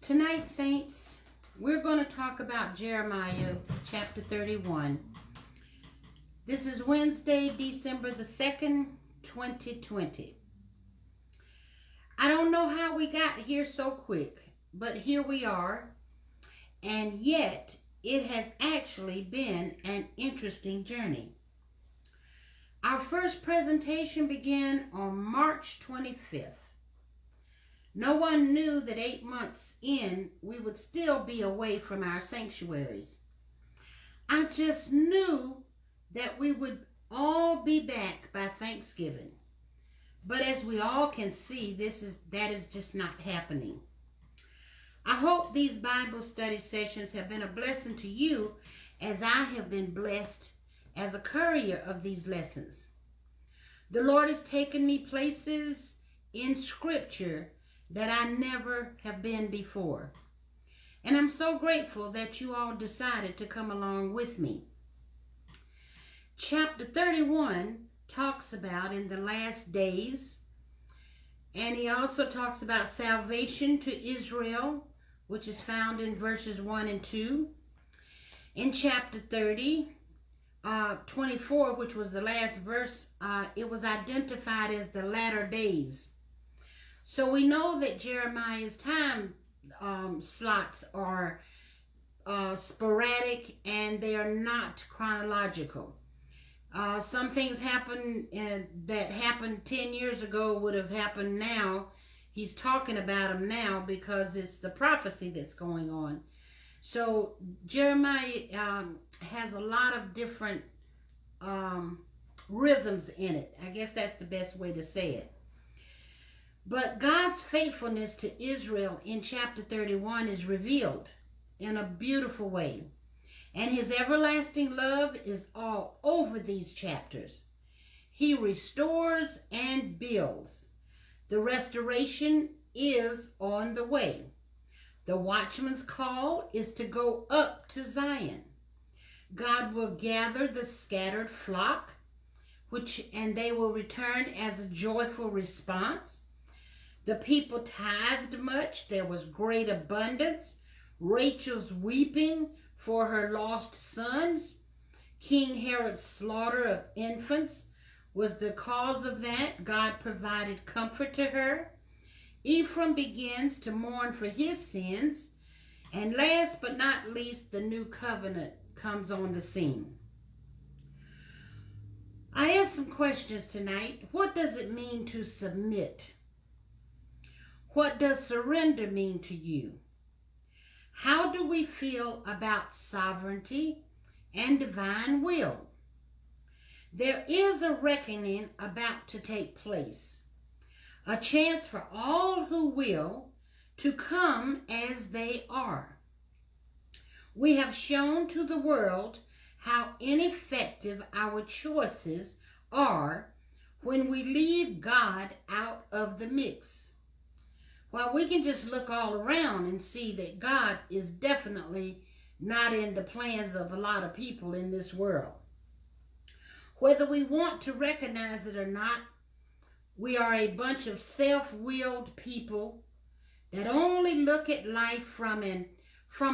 Tonight, saints, we're going to talk about Jeremiah chapter 31. This is Wednesday, December the 2nd, 2020. I don't know how we got here so quick, but here we are. And yet, it has actually been an interesting journey. Our first presentation began on March 25th. No one knew that 8 months in, we would still be away from our sanctuaries. I just knew that we would all be back by Thanksgiving. But as we all can see, that is just not happening. I hope these Bible study sessions have been a blessing to you as I have been blessed as a courier of these lessons. The Lord has taken me places in Scripture that I never have been before. And I'm so grateful that you all decided to come along with me. Chapter 31 talks about in the last days, and he also talks about salvation to Israel, which is found in verses 1 and 2. In chapter 30, 24, which was the last verse, it was identified as the latter days. So we know that Jeremiah's time slots are sporadic and they are not chronological. Some things happen that happened 10 years ago would have happened now. He's talking about them now because it's the prophecy that's going on. So Jeremiah has a lot of different rhythms in it. I guess that's the best way to say it. But God's faithfulness to Israel in chapter 31 is revealed in a beautiful way. And his everlasting love is all over these chapters. He restores and builds. The restoration is on the way. The watchman's call is to go up to Zion. God will gather the scattered flock, and they will return as a joyful response. The people tithed much. There was great abundance. Rachel's weeping for her lost sons. King Herod's slaughter of infants was the cause of that. God provided comfort to her. Ephraim begins to mourn for his sins. And last but not least, the new covenant comes on the scene. I asked some questions tonight. What does it mean to submit? What does surrender mean to you? How do we feel about sovereignty and divine will? There is a reckoning about to take place, a chance for all who will to come as they are. We have shown to the world how ineffective our choices are when we leave God out of the mix. Well, we can just look all around and see that God is definitely not in the plans of a lot of people in this world. Whether we want to recognize it or not, we are a bunch of self-willed people that only look at life from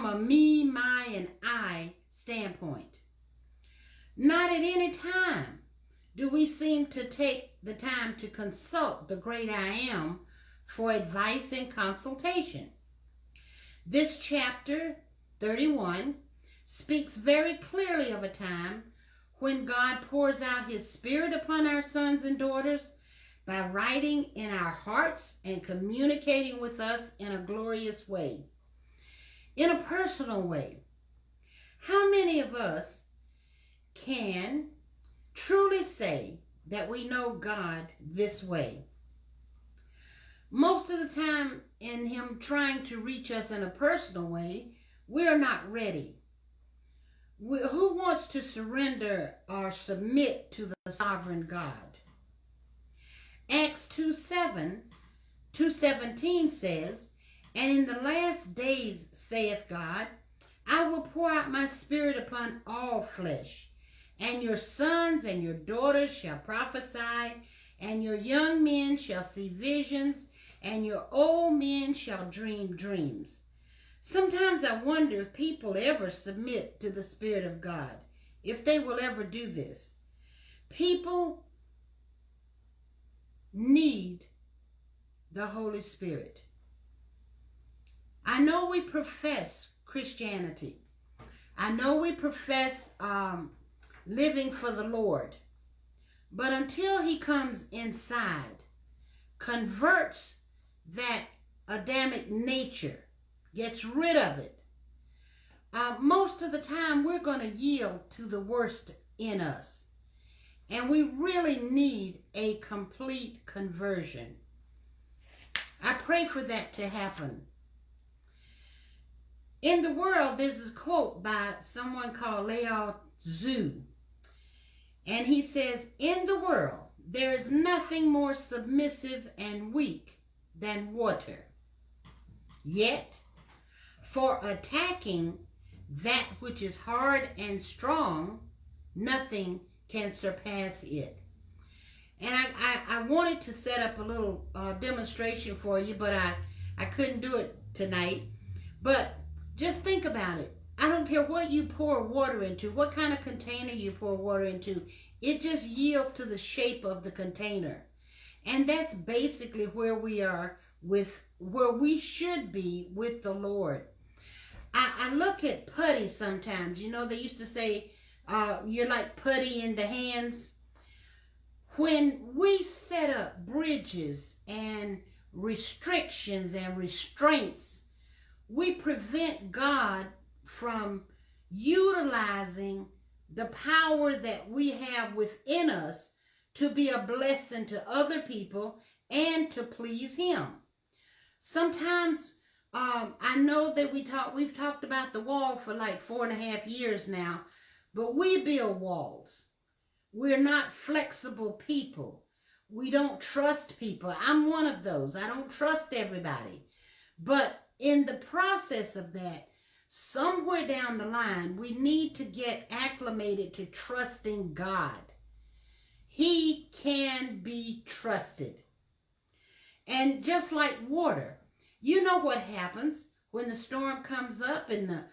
a me, my, and I standpoint. Not at any time do we seem to take the time to consult the great I Am for advice and consultation. This chapter 31 speaks very clearly of a time when God pours out his Spirit upon our sons and daughters by writing in our hearts and communicating with us in a glorious way, in a personal way. How many of us can truly say that we know God this way? Most of the time, in him trying to reach us in a personal way, we are not ready. Who wants to surrender or submit to the sovereign God? Acts 2:17 says, "And in the last days, saith God, I will pour out my Spirit upon all flesh, and your sons and your daughters shall prophesy, and your young men shall see visions, and your old men shall dream dreams. Sometimes I wonder if people ever submit to the Spirit of God, if they will ever do this. People need the Holy Spirit. I know we profess Christianity. I know we profess living for the Lord. But until he comes inside, converts that Adamic nature, gets rid of it, most of the time we're going to yield to the worst in us. And we really need a complete conversion. I pray for that to happen. In the world, there's this quote by someone called Lao Tzu. And he says, in the world, there is nothing more submissive and weak than water. Yet, for attacking that which is hard and strong, nothing can surpass it. And I wanted to set up a little demonstration for you, but I couldn't do it tonight. But just think about it. I don't care what you pour water into, what kind of container you pour water into, it just yields to the shape of the container. And that's basically where we are where we should be with the Lord. I look at putty sometimes. You know, they used to say, you're like putty in the hands. When we set up bridges and restrictions and restraints, we prevent God from utilizing the power that we have within us to be a blessing to other people and to please him. Sometimes I know that we've talked about the wall for like 4.5 years now, but we build walls. We're not flexible people. We don't trust people. I'm one of those. I don't trust everybody. But in the process of that, somewhere down the line, we need to get acclimated to trusting God. He can be trusted. And just like water, you know what happens when the storm comes up and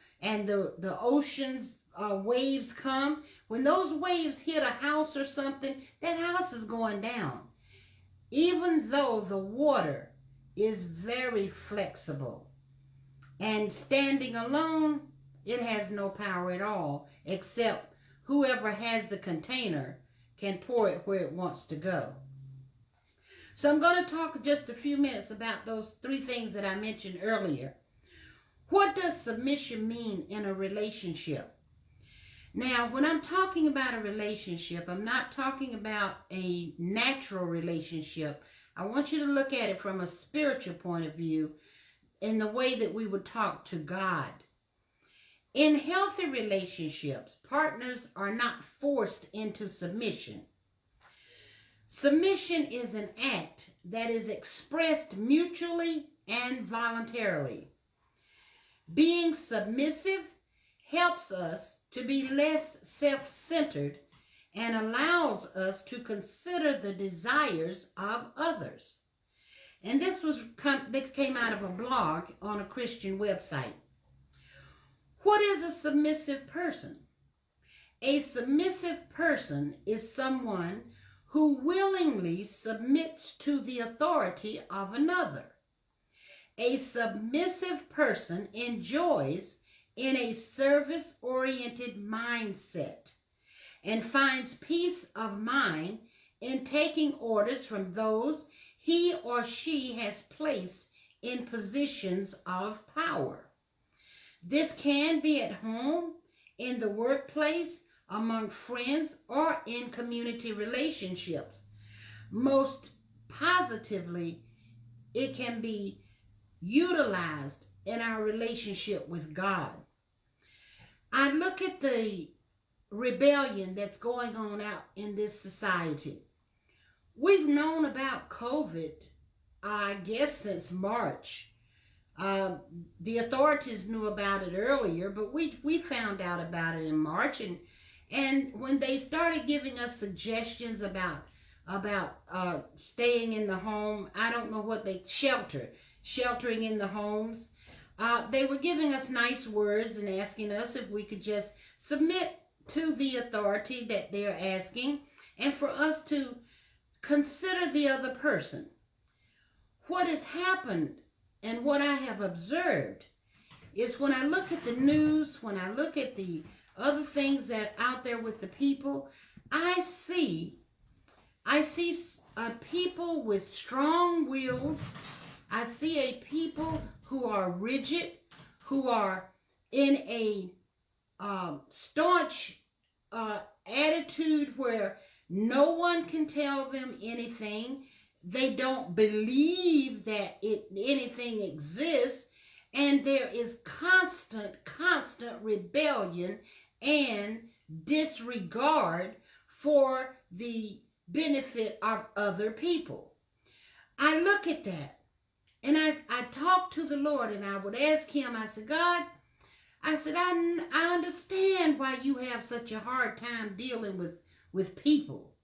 the ocean's waves come. When those waves hit a house or something, that house is going down. Even though the water is very flexible. And standing alone, it has no power at all, except whoever has the container can pour it where it wants to go. So I'm going to talk just a few minutes about those 3 things that I mentioned earlier. What does submission mean in a relationship? Now, when I'm talking about a relationship, I'm not talking about a natural relationship. I want you to look at it from a spiritual point of view, in the way that we would talk to God. In healthy relationships, partners are not forced into submission. Submission is an act that is expressed mutually and voluntarily. Being submissive helps us to be less self-centered and allows us to consider the desires of others. And this came out of a blog on a Christian website. What is a submissive person? A submissive person is someone who willingly submits to the authority of another. A submissive person enjoys in a service-oriented mindset and finds peace of mind in taking orders from those he or she has placed in positions of power. This can be at home, in the workplace, among friends, or in community relationships. Most positively, it can be utilized in our relationship with God. I look at the rebellion that's going on out in this society. We've known about COVID, I guess, since March. The authorities knew about it earlier, but we found out about it in March. And when they started giving us suggestions about staying in the home, I don't know what sheltering in the homes. They were giving us nice words and asking us if we could just submit to the authority that they're asking, and for us to consider the other person. What has happened and what I have observed is when I look at the news, when I look at the other things that are out there with the people, I see a people with strong wills. I see a people who are rigid, who are in a staunch attitude where no one can tell them anything. They don't believe that anything exists, and there is constant rebellion and disregard for the benefit of other people. I look at that and I talk to the Lord, and I would ask him, I said, God, I said, I understand why you have such a hard time dealing with people,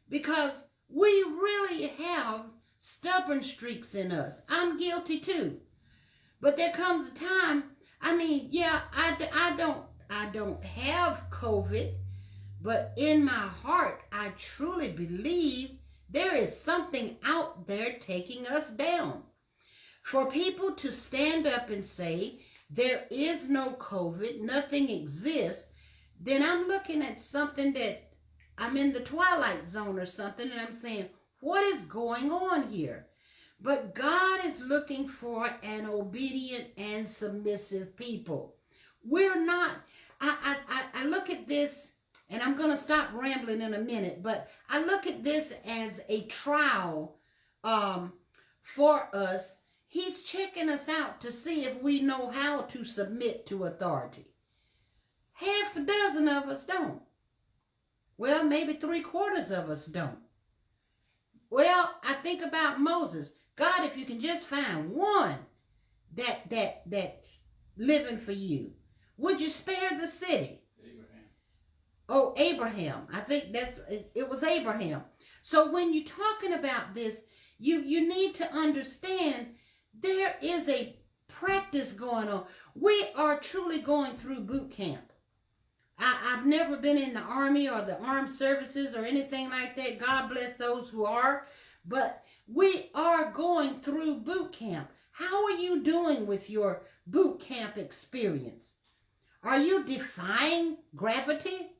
because we really have stubborn streaks in us. I'm guilty too. But there comes a time, I don't have COVID, but in my heart, I truly believe there is something out there taking us down. For people to stand up and say, there is no COVID, nothing exists, then I'm looking at something that I'm in the twilight zone or something, and I'm saying, what is going on here? But God is looking for an obedient and submissive people. We're not, I look at this, and I'm going to stop rambling in a minute, but I look at this as a trial for us. He's checking us out to see if we know how to submit to authority. Half a dozen of us don't. Well, maybe 3/4 of us don't. Well, I think about Moses. God, if you can just find one that's living for you, would you spare the city? Abraham. Oh, Abraham. I think it was Abraham. So when you're talking about this, you need to understand there is a practice going on. We are truly going through boot camp. I've never been in the Army or the armed services or anything like that. God bless those who are. But we are going through boot camp. How are you doing with your boot camp experience? Are you defying gravity?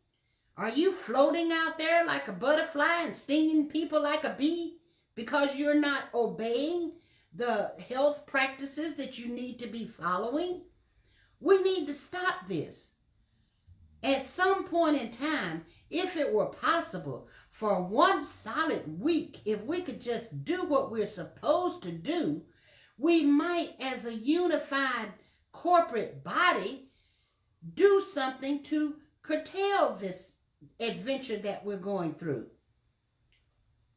Are you floating out there like a butterfly and stinging people like a bee because you're not obeying the health practices that you need to be following? We need to stop this. At some point in time, if it were possible, for one solid week, if we could just do what we're supposed to do, we might, as a unified corporate body, do something to curtail this adventure that we're going through.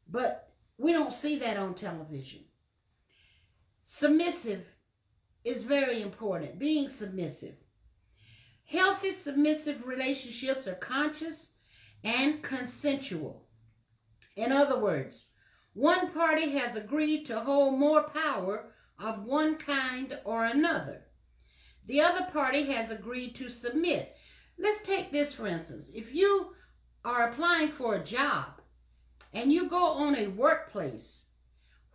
But we don't see that on television. Submissive is very important, being submissive. Healthy submissive relationships are conscious and consensual. In other words, one party has agreed to hold more power of one kind or another. The other party has agreed to submit. Let's take this for instance. If you are applying for a job and you go on a workplace,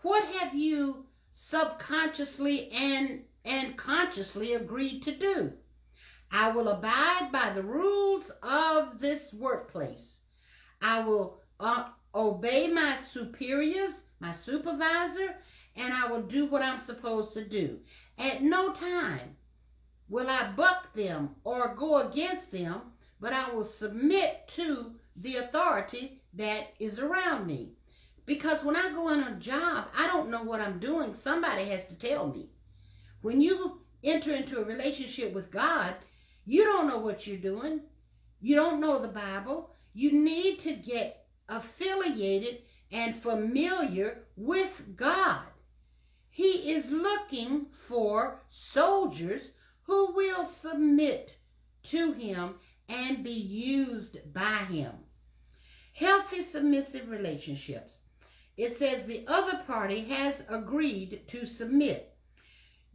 what have you subconsciously and consciously agreed to do? I will abide by the rules of this workplace. I will obey my superiors, my supervisor, and I will do what I'm supposed to do. At no time will I buck them or go against them, but I will submit to the authority that is around me. Because when I go on a job, I don't know what I'm doing. Somebody has to tell me. When you enter into a relationship with God, you don't know what you're doing. You don't know the Bible. You need to get affiliated and familiar with God. He is looking for soldiers who will submit to him and be used by him. Healthy submissive relationships. It says the other party has agreed to submit.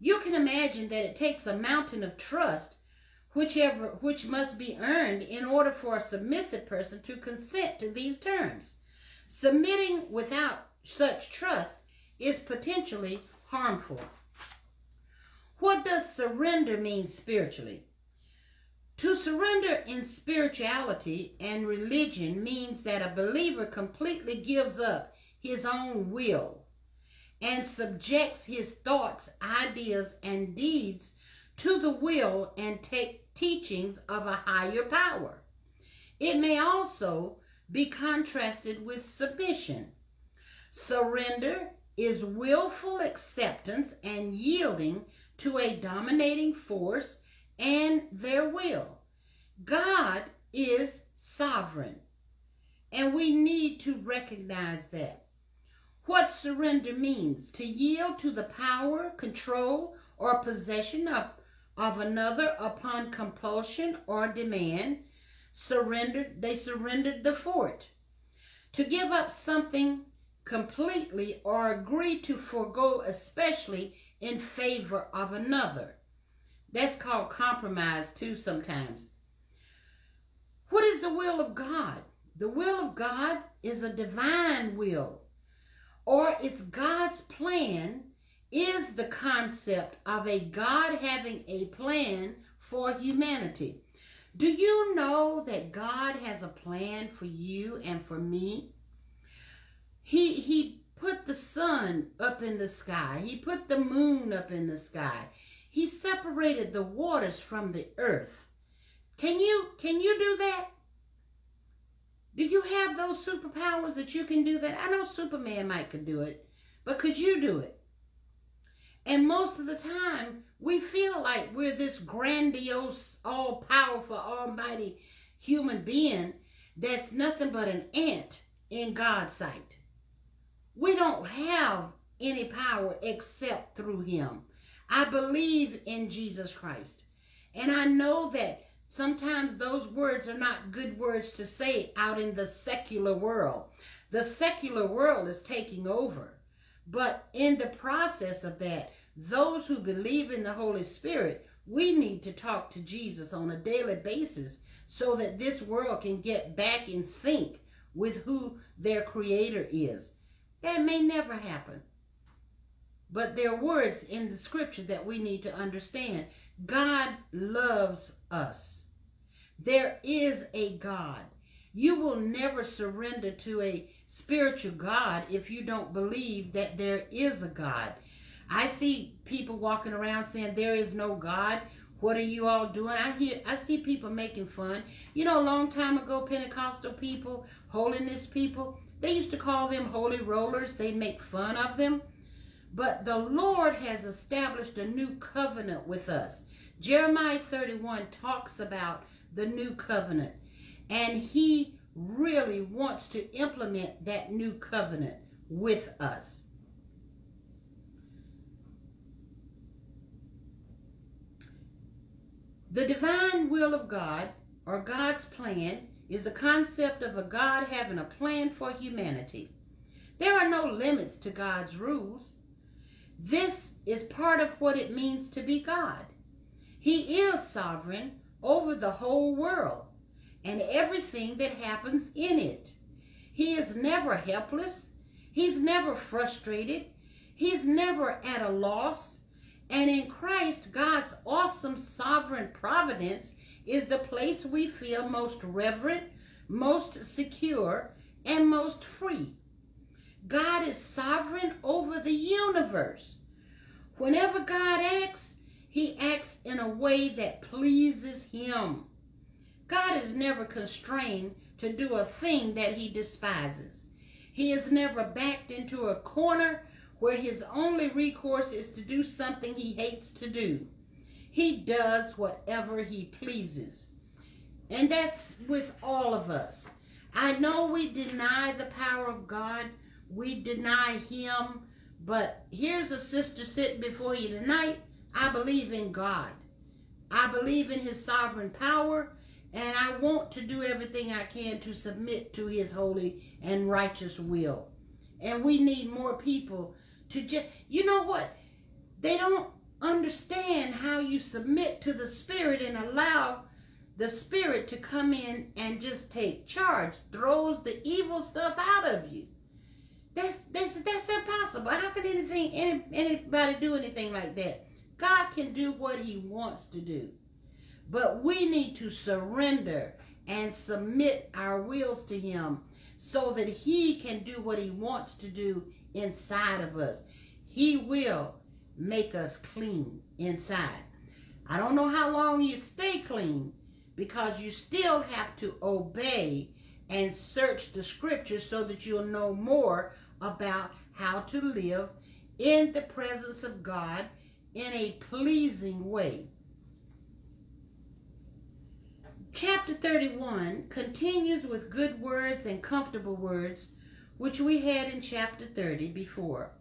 You can imagine that it takes a mountain of trust which must be earned in order for a submissive person to consent to these terms. Submitting without such trust is potentially harmful. What does surrender mean spiritually? To surrender in spirituality and religion means that a believer completely gives up his own will and subjects his thoughts, ideas, and deeds to the will and teachings of a higher power. It may also be contrasted with submission. Surrender is willful acceptance and yielding to a dominating force and their will. God is sovereign, and we need to recognize that. What surrender means: to yield to the power, control, or possession of another upon compulsion or demand. They surrendered the fort. To give up something completely or agree to forego, especially in favor of another. That's called compromise too sometimes. What is the will of God? The will of God is a divine will, or it's God's plan, is the concept of a God having a plan for humanity. Do you know that God has a plan for you and for me? He put the sun up in the sky. He put the moon up in the sky. He separated the waters from the earth. Can you do that? Do you have those superpowers that you can do that? I know Superman might could do it, but could you do it? And most of the time, we feel like we're this grandiose, all-powerful, almighty human being that's nothing but an ant in God's sight. We don't have any power except through him. I believe in Jesus Christ. And I know that sometimes those words are not good words to say out in the secular world. The secular world is taking over. But in the process of that, those who believe in the Holy Spirit, we need to talk to Jesus on a daily basis so that this world can get back in sync with who their Creator is. That may never happen. But there are words in the scripture that we need to understand. God loves us. There is a God. You will never surrender to a spiritual God if you don't believe that there is a God. I see people walking around saying there is no God. What are you all doing? I see people making fun. You know, a long time ago, Pentecostal people, holiness people, they used to call them holy rollers. They make fun of them. But the Lord has established a new covenant with us. Jeremiah 31 talks about the new covenant. And he really wants to implement that new covenant with us. The divine will of God, or God's plan, is the concept of a God having a plan for humanity. There are no limits to God's rules. This is part of what it means to be God. He is sovereign over the whole world and everything that happens in it. He is never helpless. He's never frustrated. He's never at a loss. And in Christ, God's awesome sovereign providence is the place we feel most reverent, most secure, and most free. God is sovereign over the universe. Whenever God acts, he acts in a way that pleases him. God is never constrained to do a thing that he despises. He is never backed into a corner where his only recourse is to do something he hates to do. He does whatever he pleases. And that's with all of us. I know we deny the power of God. We deny him. But here's a sister sitting before you tonight. I believe in God. I believe in his sovereign power. And I want to do everything I can to submit to his holy and righteous will. And we need more people to just, you know what? They don't understand how you submit to the Spirit and allow the Spirit to come in and just take charge, throws the evil stuff out of you. That's impossible. How can anybody do anything like that? God can do what he wants to do. But we need to surrender and submit our wills to him so that he can do what he wants to do inside of us. He will make us clean inside. I don't know how long you stay clean, because you still have to obey and search the scriptures so that you'll know more about how to live in the presence of God in a pleasing way. Chapter 31 continues with good words and comfortable words, which we had in chapter 30 before,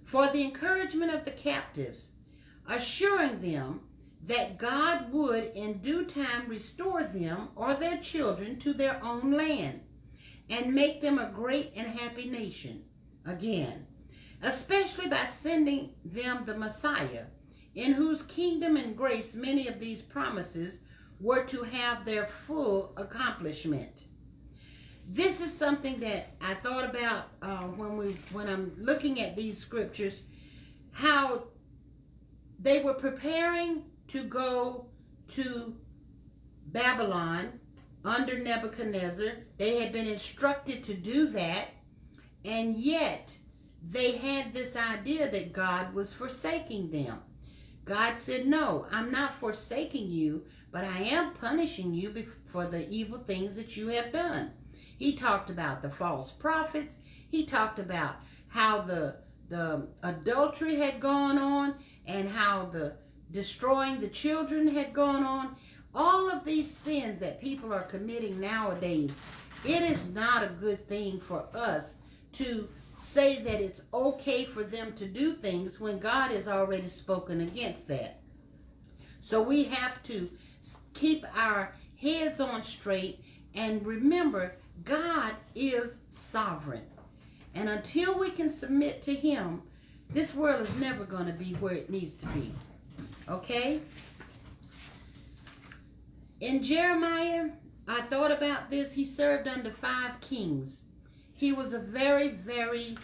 for the encouragement of the captives, assuring them that God would in due time restore them or their children to their own land and make them a great and happy nation again, especially by sending them the Messiah, in whose kingdom and grace many of these promises were to have their full accomplishment. This is something that I thought about when I'm looking at these scriptures, how they were preparing to go to Babylon under Nebuchadnezzar. They had been instructed to do that, and yet they had this idea that God was forsaking them. God said, no, I'm not forsaking you, but I am punishing you for the evil things that you have done. He talked about the false prophets. He talked about how the adultery had gone on and how the destroying the children had gone on. All of these sins that people are committing nowadays, it is not a good thing for us to say that it's okay for them to do things when God has already spoken against that. So we have to keep our heads on straight and remember God is sovereign. And until we can submit to him, this world is never going to be where it needs to be. Okay? In Jeremiah, I thought about this. He served under 5 kings. He was a very, very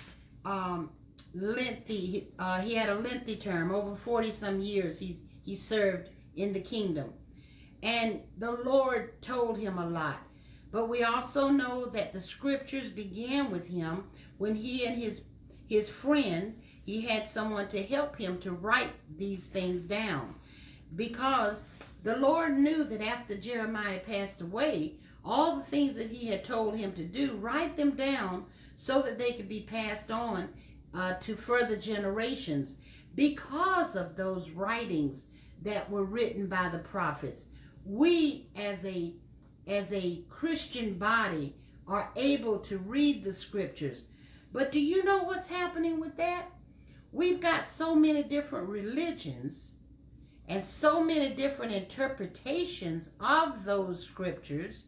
lengthy, he had a lengthy term, over 40 some years he served in the kingdom. And the Lord told him a lot. But we also know that the scriptures began with him when he and his friend, he had someone to help him to write these things down. Because the Lord knew that after Jeremiah passed away, all the things that he had told him to do, write them down so that they could be passed on to further generations, because of those writings that were written by the prophets. We as a Christian body are able to read the scriptures. But do you know what's happening with that? We've got so many different religions and so many different interpretations of those scriptures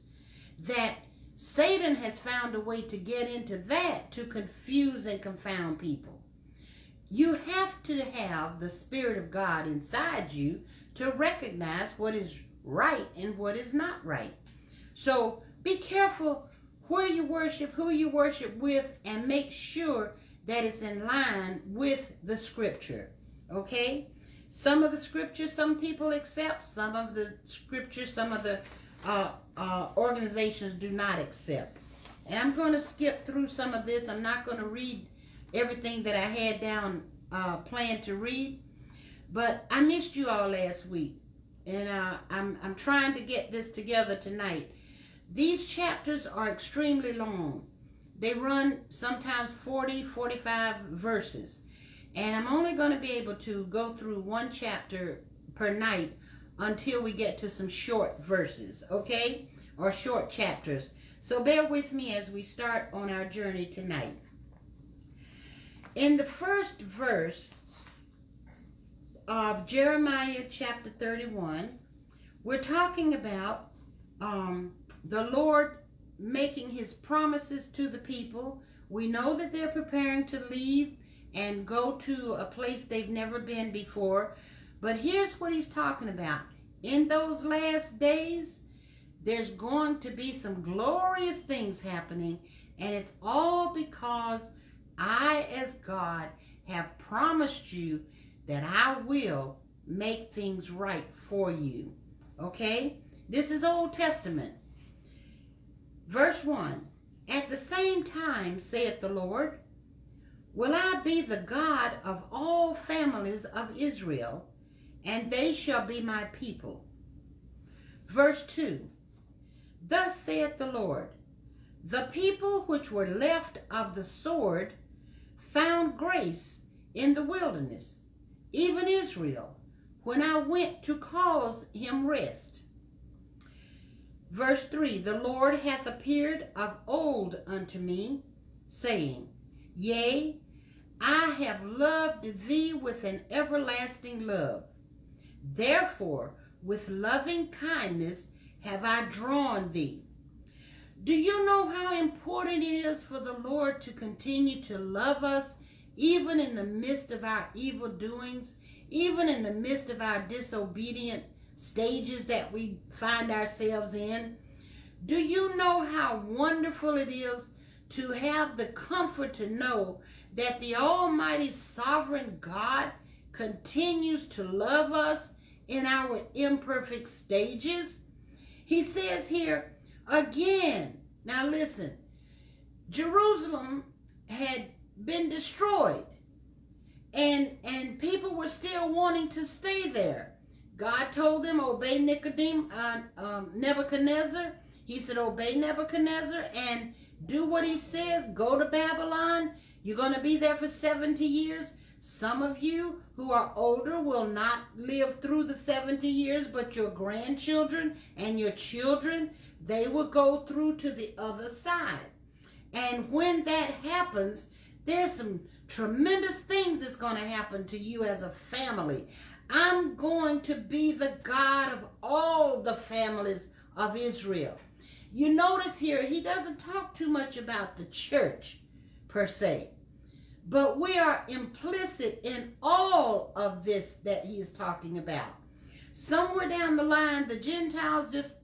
that Satan has found a way to get into that to confuse and confound people. You have to have the Spirit of God inside you to recognize what is right and what is not right. So be careful where you worship, who you worship with, and make sure that it's in line with the scripture. Okay? Some of the scriptures some people accept, some of the scriptures some of the organizations do not accept. And I'm going to skip through some of this. I'm not going to read everything that I had down planned to read. But I missed you all last week. And I'm trying to get this together tonight. These chapters are extremely long. They run sometimes 40, 45 verses. And I'm only going to be able to go through one chapter per night until we get to some short verses, okay? Or short chapters. So bear with me as we start on our journey tonight. In the first verse of Jeremiah chapter 31, we're talking about the Lord making his promises to the people. We know that they're preparing to leave and go to a place they've never been before. But here's what he's talking about. In those last days, there's going to be some glorious things happening, and it's all because I, as God, have promised you that I will make things right for you. Okay? This is Old Testament. Verse 1. At the same time, saith the Lord, will I be the God of all families of Israel, and they shall be my people. Verse 2. Thus saith the Lord, the people which were left of the sword found grace in the wilderness, even Israel, when I went to cause him rest. Verse 3, the Lord hath appeared of old unto me, saying, yea, I have loved thee with an everlasting love. Therefore, with loving kindness have I drawn thee. Do you know how important it is for the Lord to continue to love us, even in the midst of our evil doings, even in the midst of our disobedient stages that we find ourselves in? Do you know how wonderful it is to have the comfort to know that the Almighty Sovereign God continues to love us in our imperfect stages? He says here again, now listen, Jerusalem had been destroyed, and people were still wanting to stay there. God told them, obey Nebuchadnezzar. He said, obey Nebuchadnezzar and do what he says. Go to Babylon. You're going to be there for 70 years. Some of you who are older will not live through the 70 years, but your grandchildren and your children, they will go through to the other side. And when that happens, there's some tremendous things that's going to happen to you as a family. I'm going to be the God of all the families of Israel. You notice here, he doesn't talk too much about the church per se, but we are implicit in all of this that he is talking about. Somewhere down the line, the Gentiles just,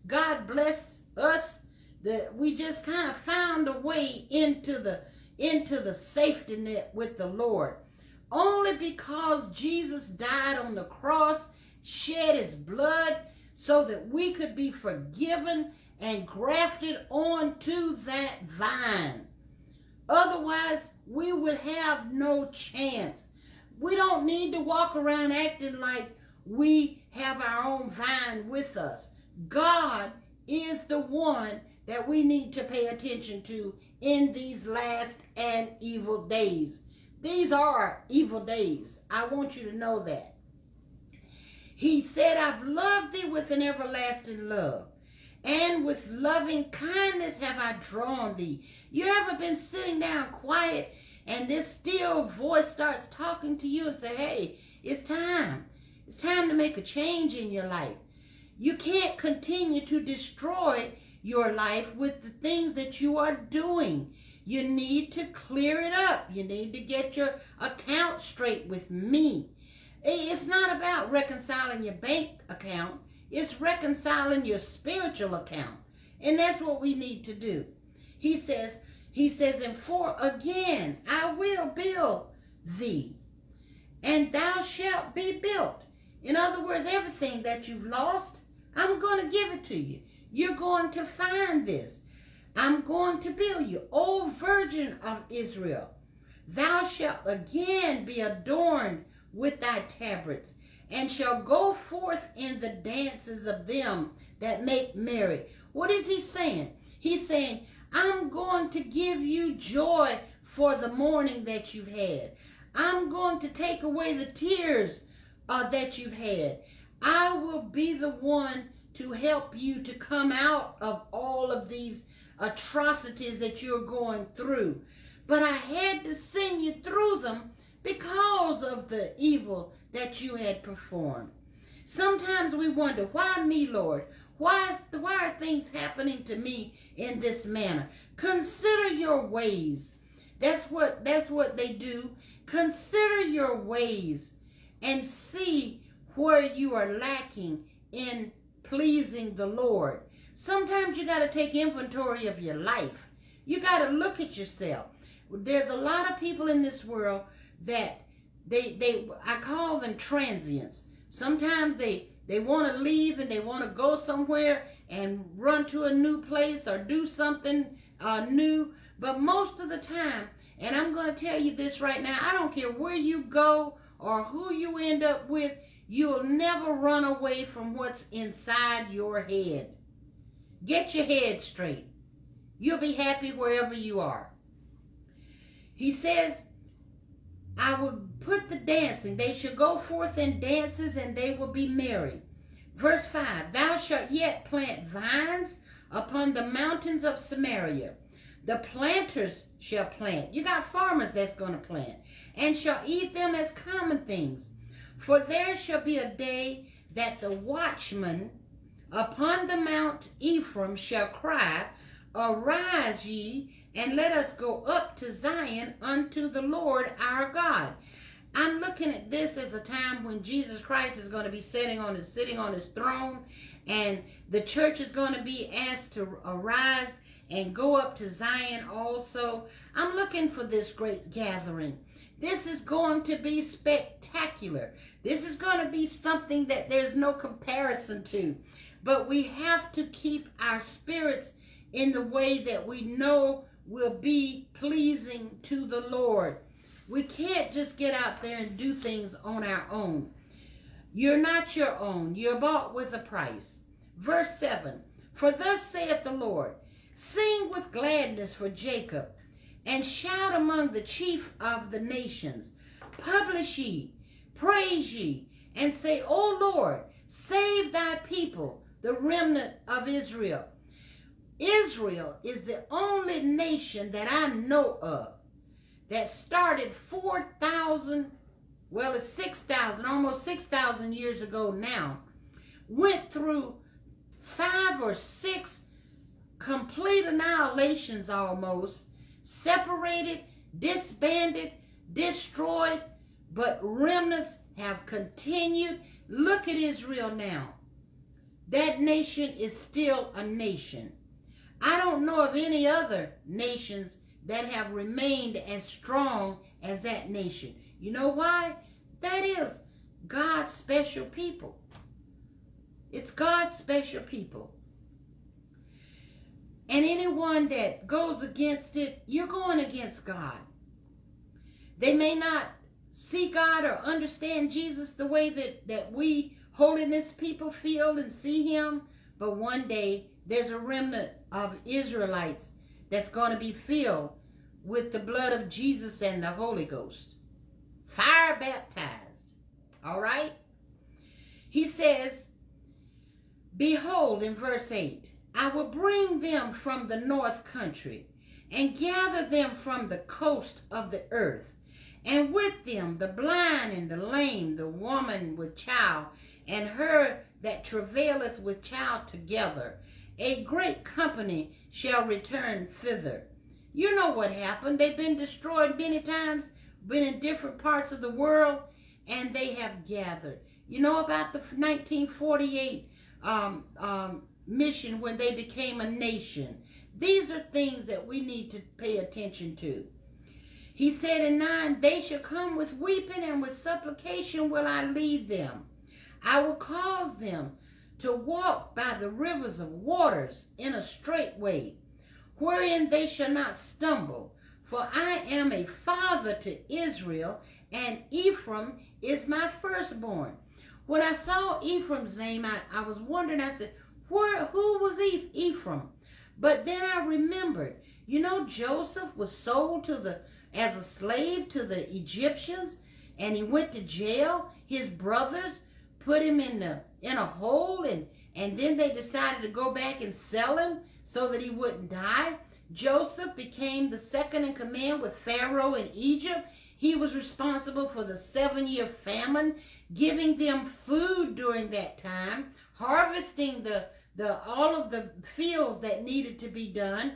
God bless us, that we just kind of found a way into the safety net with the Lord. Only because Jesus died on the cross, shed his blood so that we could be forgiven and grafted onto that vine. Otherwise, we would have no chance. We don't need to walk around acting like we have our own vine with us. God is the one that we need to pay attention to in these last and evil days. These are evil days. I want you to know that. He said, I've loved thee with an everlasting love, and with loving kindness have I drawn thee. You ever been sitting down quiet and this still voice starts talking to you and say, hey, it's time. It's time to make a change in your life. You can't continue to destroy your life with the things that you are doing. You need to clear it up. You need to get your account straight with me. It's not about reconciling your bank account. It's reconciling your spiritual account. And that's what we need to do. He says, and for again, I will build thee, and thou shalt be built. In other words, everything that you've lost, I'm going to give it to you. You're going to find this. I'm going to build you, O Virgin of Israel. Thou shalt again be adorned with thy tabrets, and shall go forth in the dances of them that make merry. What is he saying? He's saying, I'm going to give you joy for the mourning that you've had. I'm going to take away the tears that you've had. I will be the one to help you to come out of all of these atrocities that you're going through. But I had to send you through them because of the evil that you had performed. Sometimes we wonder, why me, Lord? Why are things happening to me in this manner? Consider your ways. That's what they do. Consider your ways and see where you are lacking in pleasing the Lord. Sometimes you got to take inventory of your life. You got to look at yourself. There's a lot of people in this world that I call them transients. Sometimes they want to leave and they want to go somewhere and run to a new place or do something new. But most of the time, and I'm going to tell you this right now, I don't care where you go or who you end up with, you'll never run away from what's inside your head. Get your head straight. You'll be happy wherever you are. He says, I will put the dancing. They shall go forth in dances, and they will be merry. Verse 5, thou shalt yet plant vines upon the mountains of Samaria. The planters shall plant. You got farmers that's going to plant, and shall eat them as common things. For there shall be a day that the watchman upon the Mount Ephraim shall cry, arise ye, and let us go up to Zion unto the Lord our God. I'm looking at this as a time when Jesus Christ is going to be sitting on his throne, and the church is going to be asked to arise and go up to Zion also. I'm looking for this great gathering. This is going to be spectacular. This is going to be something that there's no comparison to. But we have to keep our spirits in the way that we know will be pleasing to the Lord. We can't just get out there and do things on our own. You're not your own. You're bought with a price. Verse 7, for thus saith the Lord, sing with gladness for Jacob, and shout among the chief of the nations. Publish ye, praise ye, and say, O Lord, save thy people, the remnant of Israel. Israel is the only nation that I know of that started 4,000, well, it's 6,000, almost 6,000 years ago now, went through 5 or 6 complete annihilations almost, separated, disbanded, destroyed, but remnants have continued. Look at Israel now. That nation is still a nation. I don't know of any other nations that have remained as strong as that nation. You know why? That is God's special people. It's God's special people. And anyone that goes against it, you're going against God. They may not see God or understand Jesus the way that we holiness people feel and see him, but one day there's a remnant of Israelites that's going to be filled with the blood of Jesus and the Holy Ghost. Fire baptized. All right? He says, behold, in verse 8, I will bring them from the north country and gather them from the coast of the earth, and with them the blind and the lame, the woman with child, and her that travaileth with child together. A great company shall return thither. You know what happened. They've been destroyed many times, been in different parts of the world, and they have gathered. You know about the 1948 mission when they became a nation. These are things that we need to pay attention to. He said in 9, they shall come with weeping, and with supplication will I lead them. I will cause them to walk by the rivers of waters in a straight way, wherein they shall not stumble. For I am a father to Israel, and Ephraim is my firstborn. When I saw Ephraim's name, I was wondering, I said, who was Ephraim? But then I remembered, you know, Joseph was sold as a slave to the Egyptians, and he went to jail. His brothers put him in a hole, and then they decided to go back and sell him so that he wouldn't die. Joseph became the second in command with Pharaoh in Egypt. He was responsible for the 7-year famine, giving them food during that time, harvesting all of the fields that needed to be done.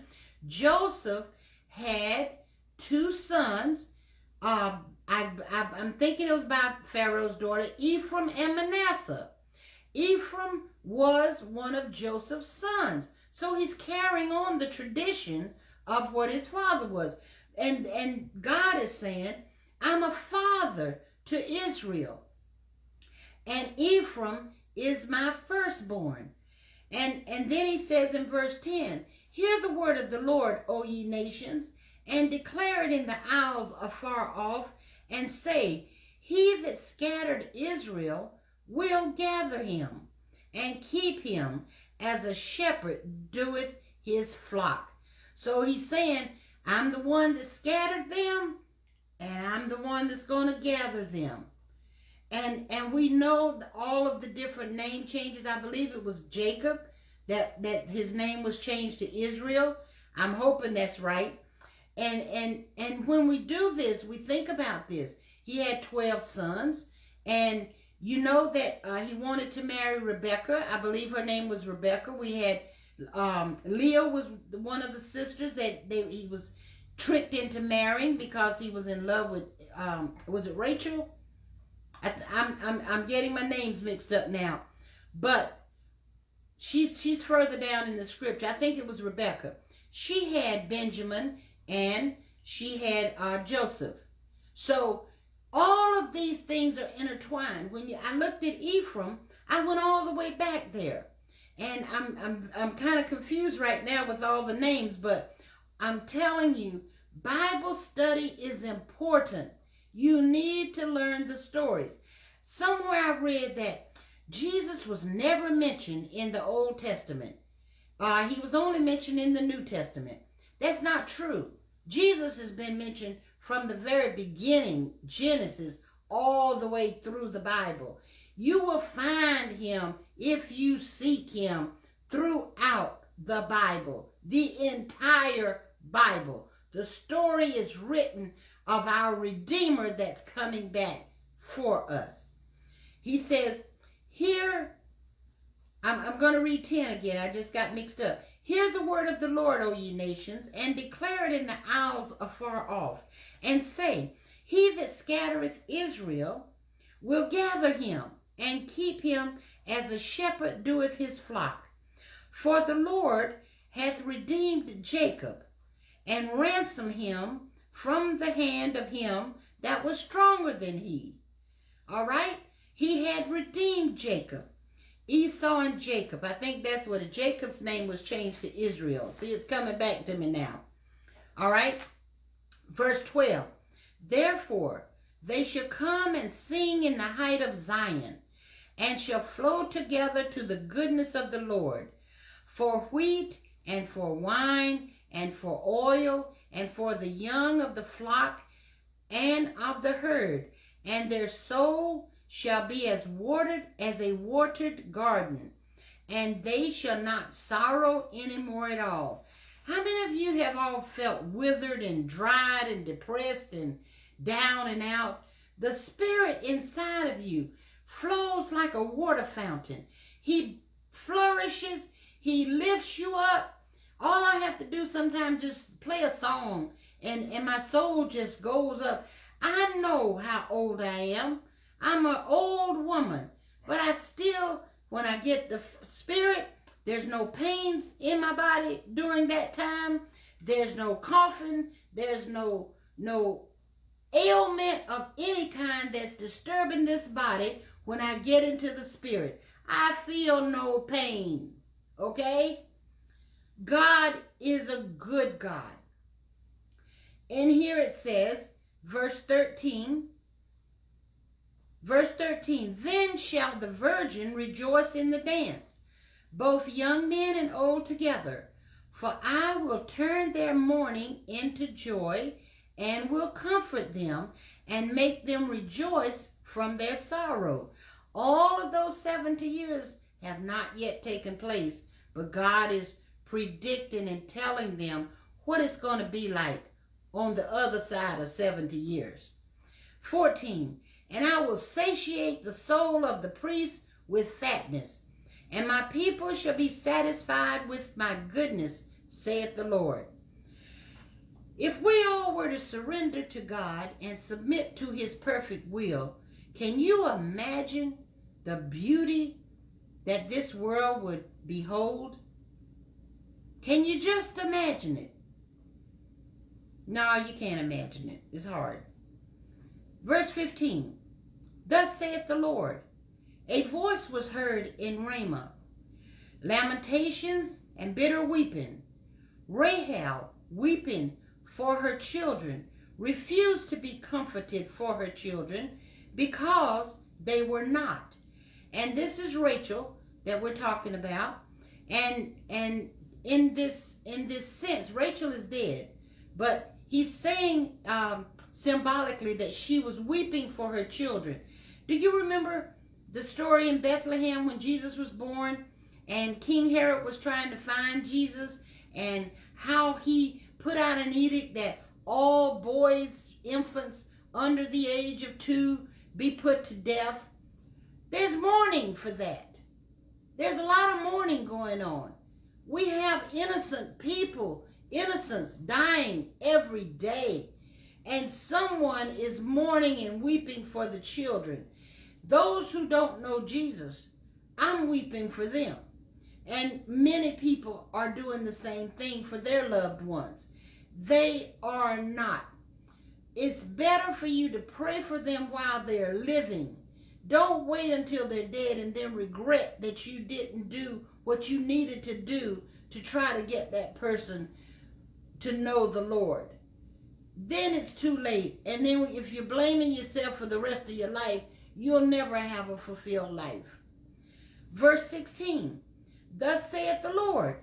Joseph had 2 sons. I I'm thinking it was by Pharaoh's daughter, Ephraim and Manasseh. Ephraim was one of Joseph's sons. So he's carrying on the tradition of what his father was. And God is saying, I'm a father to Israel. And Ephraim is my firstborn. And then he says in verse 10, hear the word of the Lord, O ye nations, and declare it in the isles afar off, and say, he that scattered Israel will gather him, and keep him as a shepherd doeth his flock. So he's saying, I'm the one that scattered them, and I'm the one that's going to gather them. And we know all of the different name changes. I believe it was Jacob that his name was changed to Israel. I'm hoping that's right. And when we do this, we think about this. He had 12 sons, and you know that he wanted to marry Rebecca. I believe her name was Rebecca. We had Leah was one of the sisters that he was tricked into marrying because he was in love with, was it Rachel? I'm getting my names mixed up now, but she's further down in the scripture. I think it was Rebecca. She had Benjamin and she had Joseph. So all of these things are intertwined. When I looked at Ephraim, I went all the way back there, and I'm kind of confused right now with all the names. But I'm telling you, Bible study is important. You need to learn the stories. Somewhere I read that Jesus was never mentioned in the Old Testament. He was only mentioned in the New Testament. That's not true. Jesus has been mentioned from the very beginning, Genesis, all the way through the Bible. You will find him if you seek him throughout the Bible, the entire Bible. The story is written of our Redeemer that's coming back for us. He says, here, I'm going to read 10 again. I just got mixed up. Hear the word of the Lord, O ye nations, and declare it in the isles afar off, and say, he that scattereth Israel will gather him, and keep him as a shepherd doeth his flock. For the Lord hath redeemed Jacob, and ransomed him from the hand of him that was stronger than he. All right? He had redeemed Jacob. Esau and Jacob. I think that's what Jacob's name was changed to Israel. See, it's coming back to me now. All right? Verse 12. Therefore, they shall come and sing in the height of Zion, and shall flow together to the goodness of the Lord, for wheat and for wine and for oil and for the young of the flock and of the herd, and their soul shall be as a watered garden, and they shall not sorrow any more at all. How many of you have all felt withered and dried and depressed and down and out? The Spirit inside of you flows like a water fountain. He flourishes. He lifts you up. All I have to do sometimes just play a song, and my soul just goes up. I know how old I am. I'm an old woman, but I still, when I get the Spirit, there's no pains in my body during that time. There's no coughing. There's no ailment of any kind that's disturbing this body when I get into the Spirit. I feel no pain, okay? God is a good God. And here it says, verse 13, then shall the virgin rejoice in the dance, both young men and old together. For I will turn their mourning into joy, and will comfort them, and make them rejoice from their sorrow. All of those 70 years have not yet taken place, but God is predicting and telling them what it's going to be like on the other side of 70 years. 14, and I will satiate the soul of the priest with fatness, and my people shall be satisfied with my goodness, saith the Lord. If we all were to surrender to God and submit to his perfect will, can you imagine the beauty that this world would behold? Can you just imagine it? No, you can't imagine it. It's hard. Verse 15. Thus saith the Lord, a voice was heard in Ramah, lamentations and bitter weeping. Rahel weeping for her children, refused to be comforted for her children because they were not. And this is Rachel that we're talking about. And in this sense, Rachel is dead, but he's saying symbolically that she was weeping for her children. Do you remember the story in Bethlehem when Jesus was born and King Herod was trying to find Jesus, and how he put out an edict that all boys, infants under the age of 2 be put to death? There's mourning for that. There's a lot of mourning going on. We have innocent people, innocents dying every day. And someone is mourning and weeping for the children. Those who don't know Jesus, I'm weeping for them. And many people are doing the same thing for their loved ones. They are not. It's better for you to pray for them while they're living. Don't wait until they're dead and then regret that you didn't do what you needed to do to try to get that person to know the Lord. Then it's too late. And then if you're blaming yourself for the rest of your life, you'll never have a fulfilled life. Verse 16. Thus saith the Lord,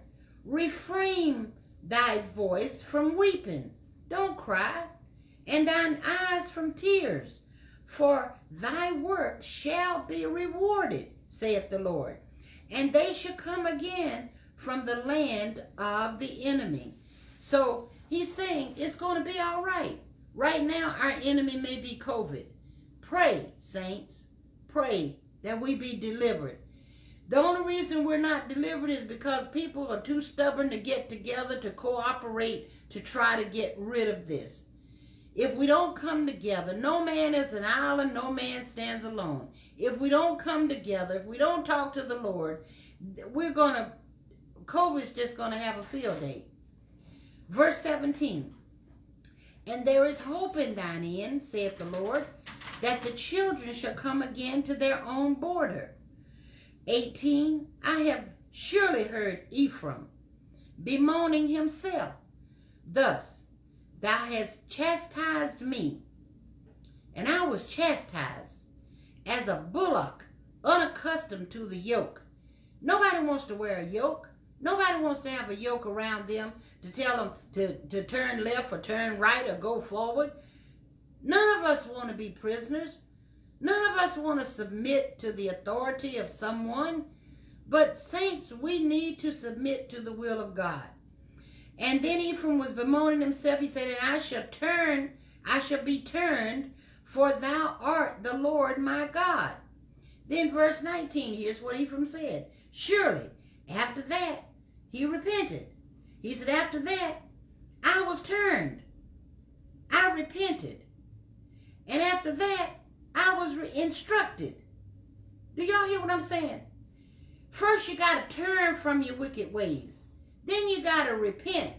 refrain thy voice from weeping. Don't cry, and thine eyes from tears. For thy work shall be rewarded, saith the Lord. And they shall come again from the land of the enemy. So he's saying it's going to be all right. Right now, our enemy may be COVID. Pray, saints. Pray that we be delivered. The only reason we're not delivered is because people are too stubborn to get together, to cooperate, to try to get rid of this. If we don't come together, no man is an island, no man stands alone. If we don't come together, if we don't talk to the Lord, COVID's just going to have a field day. Verse 17. And there is hope in thine end, saith the Lord, that the children shall come again to their own border. 18. I have surely heard Ephraim bemoaning himself. Thus, thou hast chastised me, and I was chastised as a bullock unaccustomed to the yoke. Nobody wants to wear a yoke. Nobody wants to have a yoke around them to tell them to turn left or turn right or go forward. None of us want to be prisoners. None of us want to submit to the authority of someone. But saints, we need to submit to the will of God. And then Ephraim was bemoaning himself. He said, and I shall be turned, for thou art the Lord my God. Then verse 19, here's what Ephraim said. Surely, after that, he repented. He said, after that, I was turned. I repented. And after that, I was instructed. Do y'all hear what I'm saying? First, you got to turn from your wicked ways. Then you got to repent.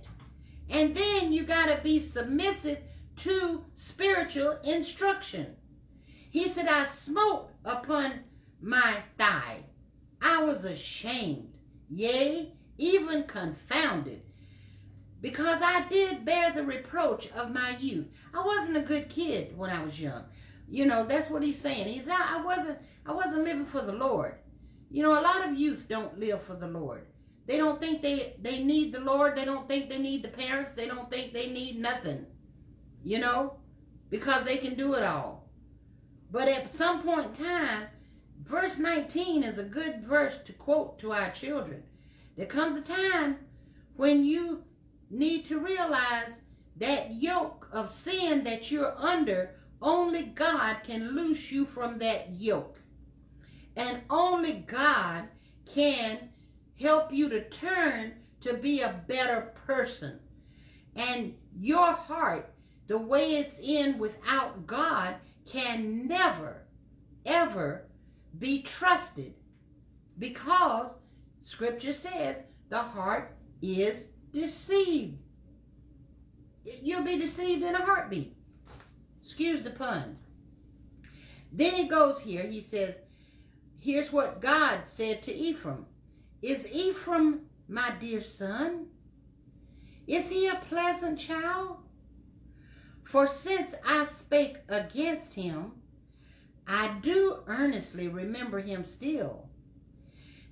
And then you got to be submissive to spiritual instruction. He said, I smote upon my thigh. I was ashamed, yea, even confounded, because I did bear the reproach of my youth. I wasn't a good kid when I was young. You know, that's what he's saying. He's not, I wasn't living for the Lord. You know, a lot of youth don't live for the Lord. They don't think they need the Lord. They don't think they need the parents. They don't think they need nothing, you know, because they can do it all. But at some point in time, verse 19 is a good verse to quote to our children. There comes a time when you need to realize that yoke of sin that you're under, only God can loose you from that yoke. And only God can help you to turn to be a better person. And your heart, the way it's in without God, can never, ever be trusted, because Scripture says the heart is deceived. You'll be deceived in a heartbeat. Excuse the pun. Then he goes here. He says, here's what God said to Ephraim. Is Ephraim my dear son? Is he a pleasant child? For since I spake against him, I do earnestly remember him still.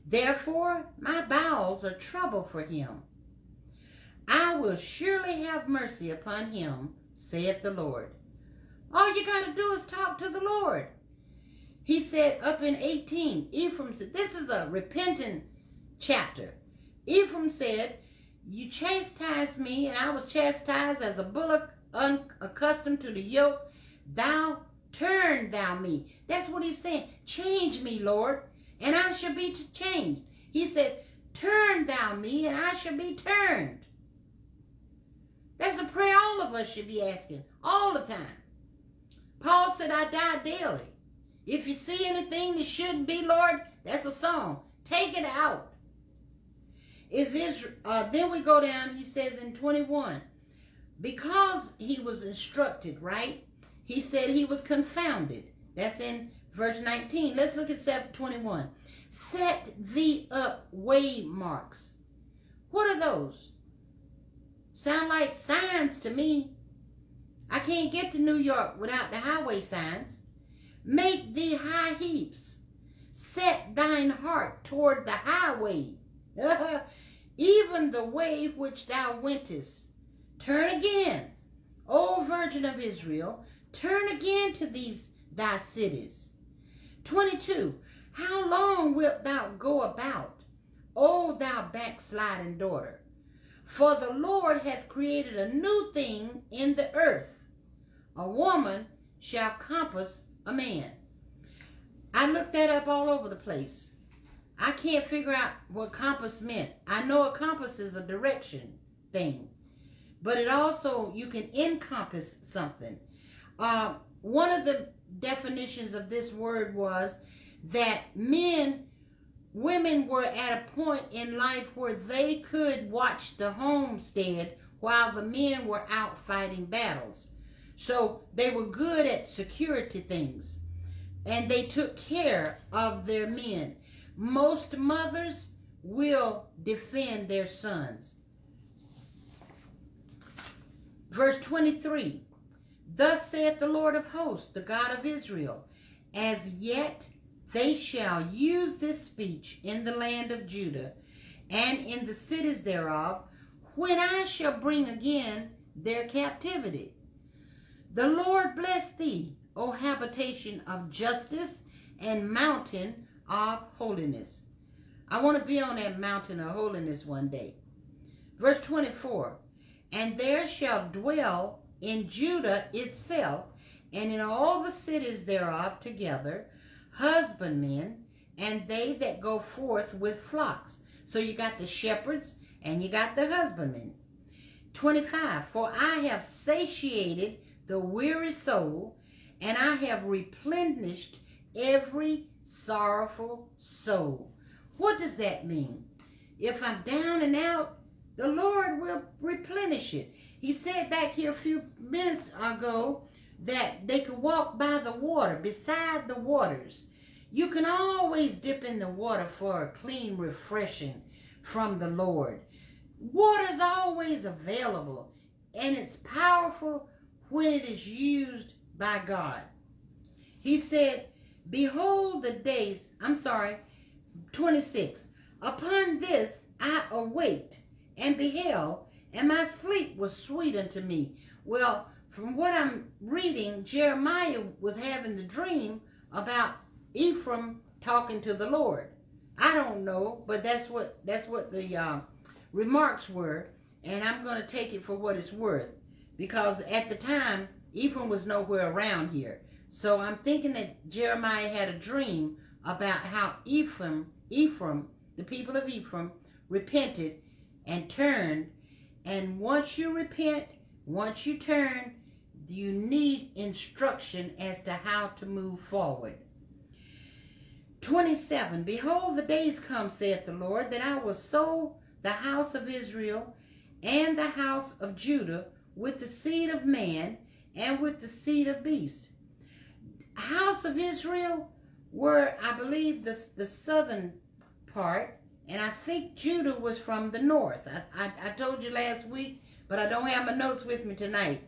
Therefore my bowels are troubled for him. I will surely have mercy upon him, saith the Lord. All you got to do is talk to the Lord. He said up in 18, Ephraim said, this is a repentant chapter. Ephraim said, you chastised me, and I was chastised as a bullock unaccustomed to the yoke. Turn thou me. That's what he's saying. Change me, Lord, and I shall be changed. He said, turn thou me, and I shall be turned. That's a prayer all of us should be asking all the time. Paul said, I die daily. If you see anything that shouldn't be, Lord, that's a song. Take it out. Then we go down, he says in 21, because he was instructed, right? He said he was confounded. That's in verse 19. Let's look at 21. Set thee up waymarks. What are those? Sound like signs to me. I can't get to New York without the highway signs. Make thee high heaps. Set thine heart toward the highway. Even the way which thou wentest. Turn again, O Virgin of Israel. Turn again to these thy cities. 22. How long wilt thou go about, O thou backsliding daughter? For the Lord hath created a new thing in the earth. A woman shall compass a man. I looked that up all over the place. I can't figure out what compass meant. I know a compass is a direction thing, but it also, you can encompass something. One of the definitions of this word was that women were at a point in life where they could watch the homestead while the men were out fighting battles. So they were good at security things, and they took care of their men. Most mothers will defend their sons. Verse 23, thus saith the Lord of hosts, the God of Israel, as yet they shall use this speech in the land of Judah and in the cities thereof, when I shall bring again their captivity. The Lord bless thee, O habitation of justice and mountain of holiness. I want to be on that mountain of holiness one day. Verse 24, and there shall dwell in Judah itself, and in all the cities thereof together, husbandmen, and they that go forth with flocks. So you got the shepherds, and you got the husbandmen. 25, for I have satiated the weary soul, and I have replenished every sorrowful soul. What does that mean? If I'm down and out, the Lord will replenish it. He said back here a few minutes ago that they could walk by the water, beside the waters. You can always dip in the water for a clean refreshing from the Lord. Water is always available, and it's powerful when it is used by God. He said, behold the days, 26, upon this I awaked and beheld, and my sleep was sweet unto me. Well, from what I'm reading, Jeremiah was having the dream about Ephraim talking to the Lord. I don't know, but that's what the remarks were, and I'm going to take it for what it's worth, because at the time Ephraim was nowhere around here. So I'm thinking that Jeremiah had a dream about how Ephraim, the people of Ephraim, repented and turned, And once you repent, once you turn, you need instruction as to how to move forward. 27, behold, the days come, saith the Lord, that I will sow the house of Israel and the house of Judah with the seed of man and with the seed of beast. House of Israel were, I believe, the southern part, and I think Judah was from the north. I told you last week, but I don't have my notes with me tonight.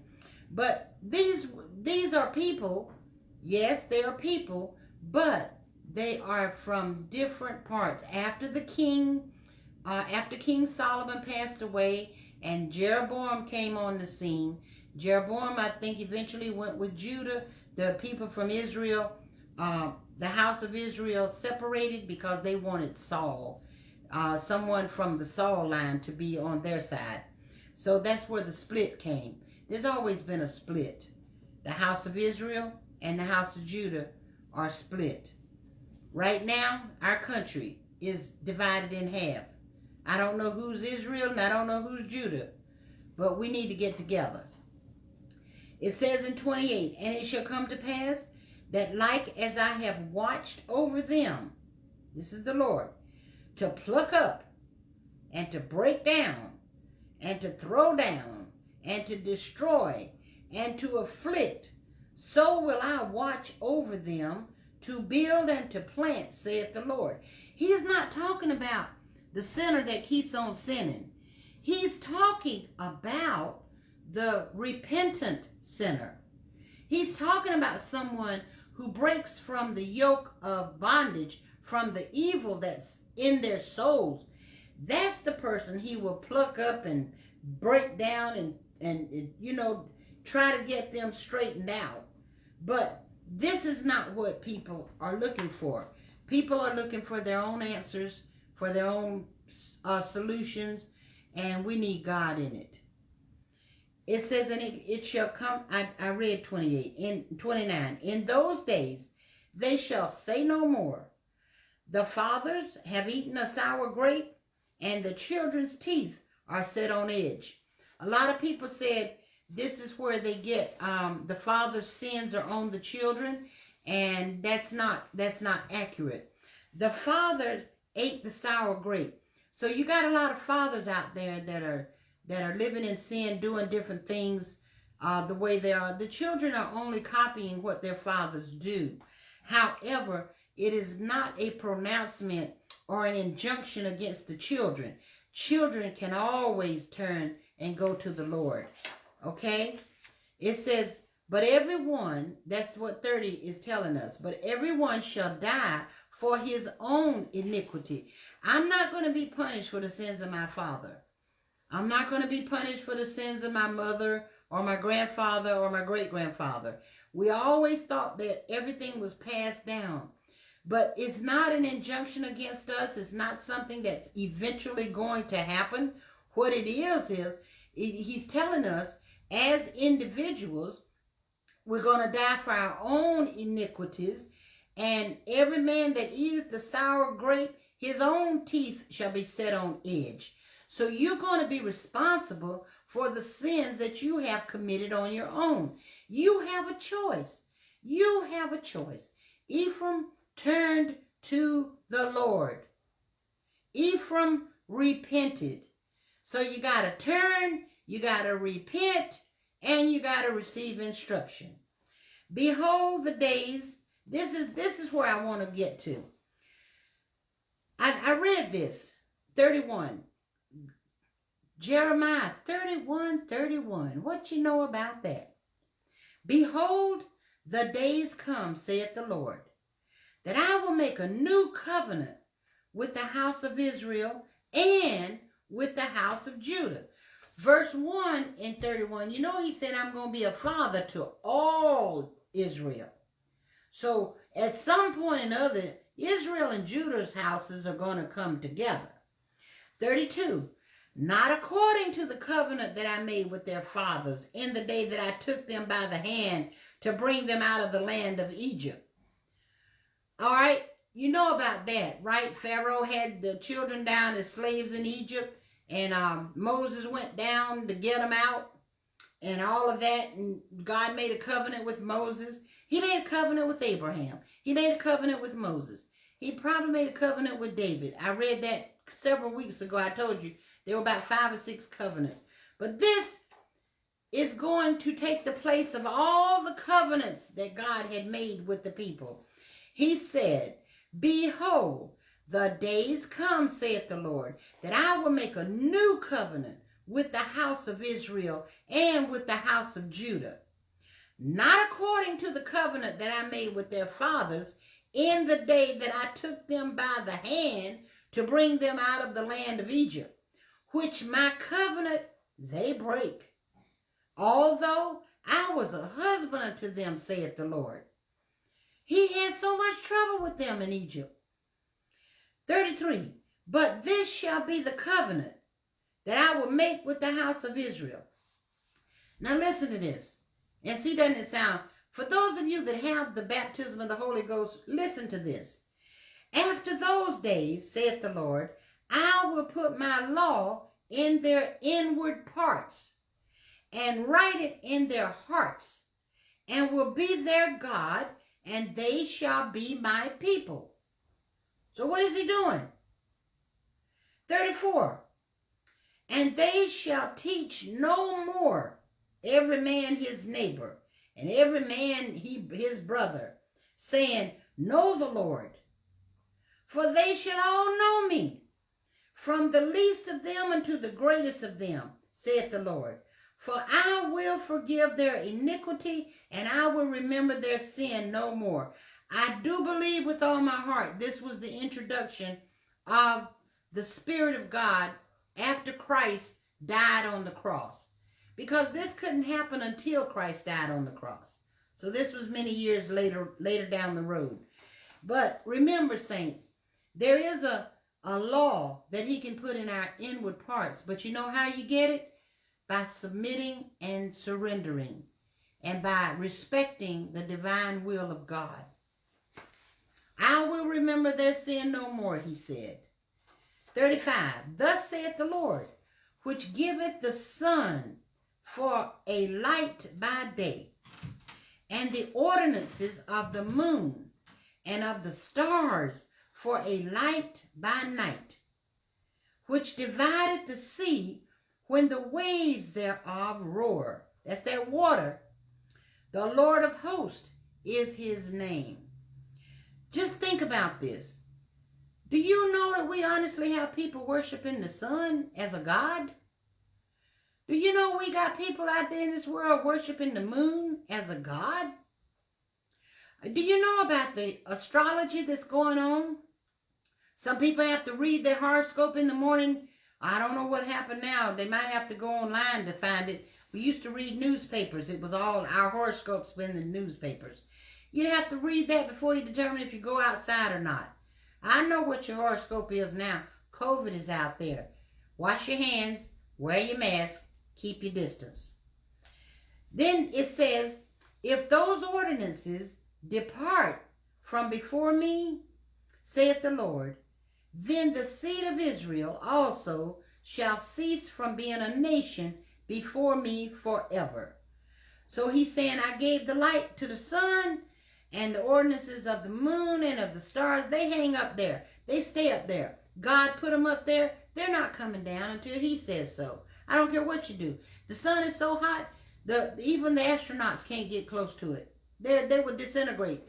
But these are people. Yes, they are people, but they are from different parts. After King Solomon passed away and Jeroboam came on the scene, Jeroboam, I think, eventually went with Judah. The people from Israel, the house of Israel, separated because they wanted Saul, someone from the Saul line, to be on their side. So that's where the split came. There's always been a split. The house of Israel and the house of Judah are split. Right now, our country is divided in half. I don't know who's Israel and I don't know who's Judah, but we need to get together. It says in 28, and it shall come to pass that like as I have watched over them, this is the Lord, to pluck up and to break down and to throw down and to destroy and to afflict, so will I watch over them to build and to plant, saith the Lord. He's not talking about the sinner that keeps on sinning. He's talking about the repentant sinner. He's talking about someone who breaks from the yoke of bondage, from the evil that's in their souls. That's the person he will pluck up and break down and try to get them straightened out. But this is not what people are looking for. People are looking for their own answers, for their own solutions, and we need God in it. It says, and it shall come, I read 28, in 29, in those days they shall say no more, the fathers have eaten a sour grape, and the children's teeth are set on edge. A lot of people said this is where they get the father's sins are on the children, and that's not accurate. The father ate the sour grape. So you got a lot of fathers out there that are living in sin, doing different things the way they are. The children are only copying what their fathers do. However, it is not a pronouncement or an injunction against the children. Children can always turn and go to the Lord. Okay? It says, but everyone, that's what 30 is telling us, but everyone shall die for his own iniquity. I'm not going to be punished for the sins of my father. I'm not going to be punished for the sins of my mother or my grandfather or my great-grandfather. We always thought that everything was passed down. But it's not an injunction against us. It's not something that's eventually going to happen. What it is he's telling us as individuals, we're going to die for our own iniquities. And every man that eateth the sour grape, his own teeth shall be set on edge. So you're going to be responsible for the sins that you have committed on your own. You have a choice. You have a choice. Ephraim turned to the Lord. Ephraim repented. So you got to turn, you got to repent, and you got to receive instruction. Behold the days, this is where I want to get to. I read this, 31. Jeremiah 31:31. What you know about that? Behold, the days come, saith the Lord, that I will make a new covenant with the house of Israel and with the house of Judah. Verse 1 in 31, he said, I'm going to be a father to all Israel. So at some point or other, Israel and Judah's houses are going to come together. 32, not according to the covenant that I made with their fathers in the day that I took them by the hand to bring them out of the land of Egypt. All right, you know about that, right? Pharaoh had the children down as slaves in Egypt, And Moses went down to get them out and all of that. And God made a covenant with Moses. He made a covenant with Abraham. He made a covenant with Moses. He probably made a covenant with David. I read that several weeks ago. I told you there were about 5 or 6 covenants. But this is going to take the place of all the covenants that God had made with the people. He said, behold, the days come, saith the Lord, that I will make a new covenant with the house of Israel and with the house of Judah, not according to the covenant that I made with their fathers in the day that I took them by the hand to bring them out of the land of Egypt, which my covenant they break, although I was a husband unto them, saith the Lord. He had so much trouble with them in Egypt. 33, but this shall be the covenant that I will make with the house of Israel. Now listen to this. And see, doesn't it sound, for those of you that have the baptism of the Holy Ghost, listen to this. After those days, saith the Lord, I will put my law in their inward parts and write it in their hearts, and will be their God, and they shall be my people. So what is he doing? 34, and they shall teach no more every man his neighbor, and every man his brother, saying, know the Lord. For they shall all know me, from the least of them unto the greatest of them, saith the Lord. For I will forgive their iniquity, and I will remember their sin no more. I do believe with all my heart this was the introduction of the Spirit of God after Christ died on the cross. Because this couldn't happen until Christ died on the cross. So this was many years later down the road. But remember, saints, there is a law that he can put in our inward parts. But you know how you get it? By submitting and surrendering, and by respecting the divine will of God. I will remember their sin no more, he said. 35, thus saith the Lord, which giveth the sun for a light by day, and the ordinances of the moon and of the stars for a light by night, which divideth the sea when the waves thereof roar. That's that water. The Lord of hosts is his name. Just think about this. Do you know that we honestly have people worshiping the sun as a god? Do you know we got people out there in this world worshiping the moon as a god? Do you know about the astrology that's going on? Some people have to read their horoscope in the morning. I don't know what happened now. They might have to go online to find it. We used to read newspapers. It was all our horoscopes in the newspapers. You'd have to read that before you determine if you go outside or not. I know what your horoscope is now. COVID is out there. Wash your hands, wear your mask, keep your distance. Then it says, if those ordinances depart from before me, saith the Lord, then the seed of Israel also shall cease from being a nation before me forever. So he's saying, I gave the light to the sun, and the ordinances of the moon and of the stars, they hang up there. They stay up there. God put them up there. They're not coming down until he says so. I don't care what you do. The sun is so hot, even the astronauts can't get close to it. They would disintegrate,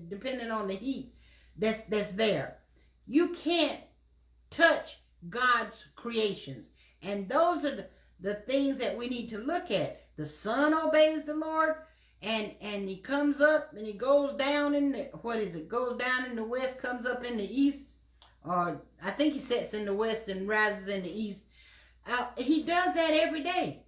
depending on the heat that's there. You can't touch God's creations. And those are the things that we need to look at. The sun obeys the Lord, and he comes up and he goes down in the, goes down in the west, comes up in the east. Or I think he sets in the west and rises in the east. He does that every day,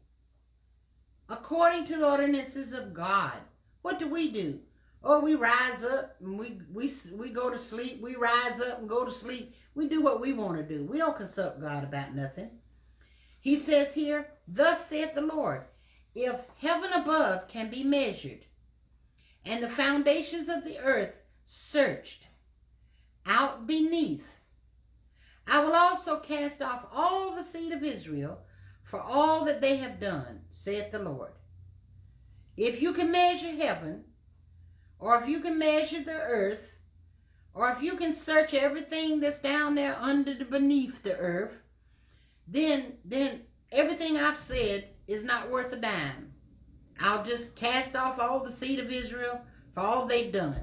according to the ordinances of God. What do? Oh, we rise up and we go to sleep. We rise up and go to sleep. We do what we want to do. We don't consult God about nothing. He says here, thus saith the Lord, if heaven above can be measured, and the foundations of the earth searched out beneath, I will also cast off all the seed of Israel for all that they have done, saith the Lord. If you can measure heaven, or if you can measure the earth, or if you can search everything that's down there beneath the earth, then everything I've said is not worth a dime. I'll just cast off all the seed of Israel for all they've done.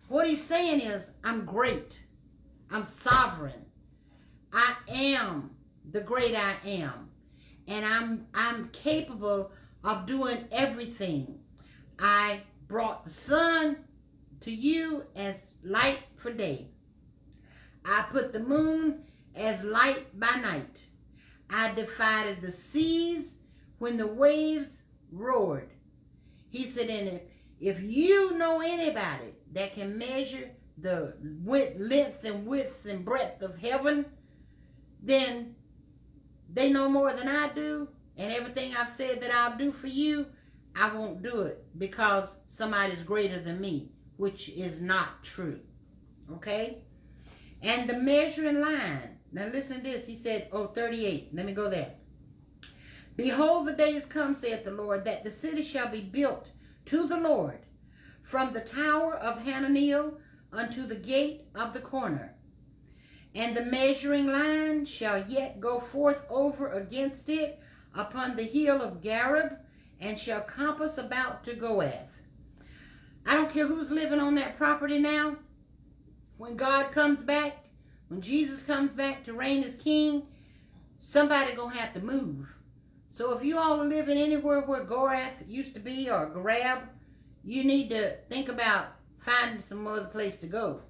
What he's saying is, I'm great. I'm sovereign. I am the great I am. And I'm capable of doing everything. I brought the sun to you as light for day. I put the moon as light by night. I divided the seas when the waves roared. He said, and if you know anybody that can measure the length and width and breadth of heaven, then they know more than I do, and everything I've said that I'll do for you, I won't do it because somebody's greater than me, which is not true. Okay? And the measuring line. Now listen to this. He said, 38. Let me go there. Behold, the days come, saith the Lord, that the city shall be built to the Lord, from the tower of Hananeel unto the gate of the corner. And the measuring line shall yet go forth over against it upon the hill of Gareb, and shall compass about to Goath. I don't care who's living on that property now. When God comes back, when Jesus comes back to reign as king, somebody gonna have to move. So if you all are living anywhere where Goath used to be, or Gareb, you need to think about finding some other place to go.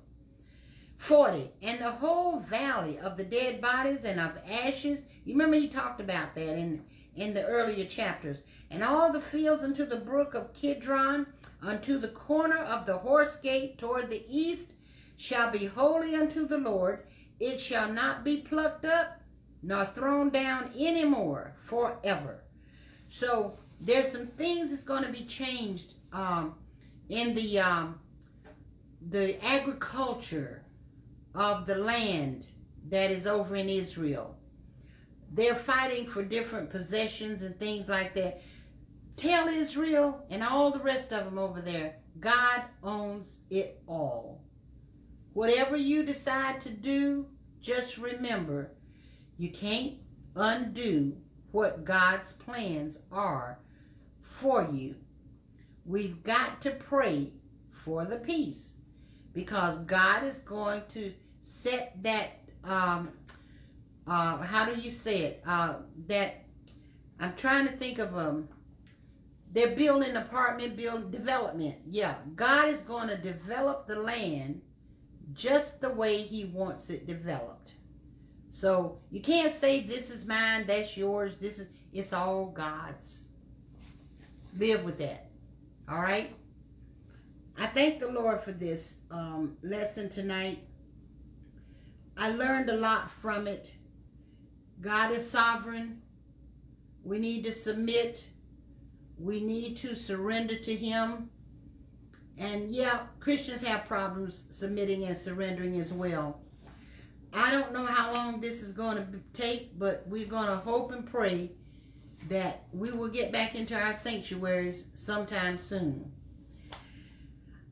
40. And the whole valley of the dead bodies and of ashes. You remember he talked about that in the earlier chapters. And all the fields unto the brook of Kidron, unto the corner of the horse gate toward the east, shall be holy unto the Lord. It shall not be plucked up, nor thrown down any more forever. So there's some things that's going to be changed in the agriculture of the land that is over in Israel. They're fighting for different possessions and things like that. Tell Israel and all the rest of them over there, God owns it all. Whatever you decide to do, just remember, you can't undo what God's plans are for you. We've got to pray for the peace, because God is going to set that, how do you say it? That, I'm trying to think of, they're building development. Yeah, God is going to develop the land just the way he wants it developed. So you can't say this is mine, that's yours, it's all God's. Live with that. All right? I thank the Lord for this lesson tonight. I learned a lot from it. God is sovereign. We need to submit. We need to surrender to him. And yeah, Christians have problems submitting and surrendering as well. I don't know how long this is going to take, but we're going to hope and pray that we will get back into our sanctuaries sometime soon.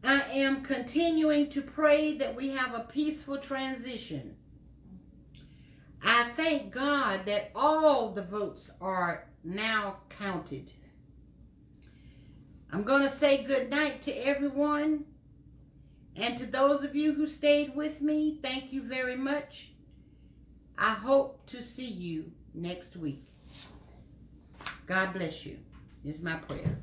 I am continuing to pray that we have a peaceful transition. I thank God that all the votes are now counted. I'm going to say good night to everyone. And to those of you who stayed with me, thank you very much. I hope to see you next week. God bless you, is my prayer.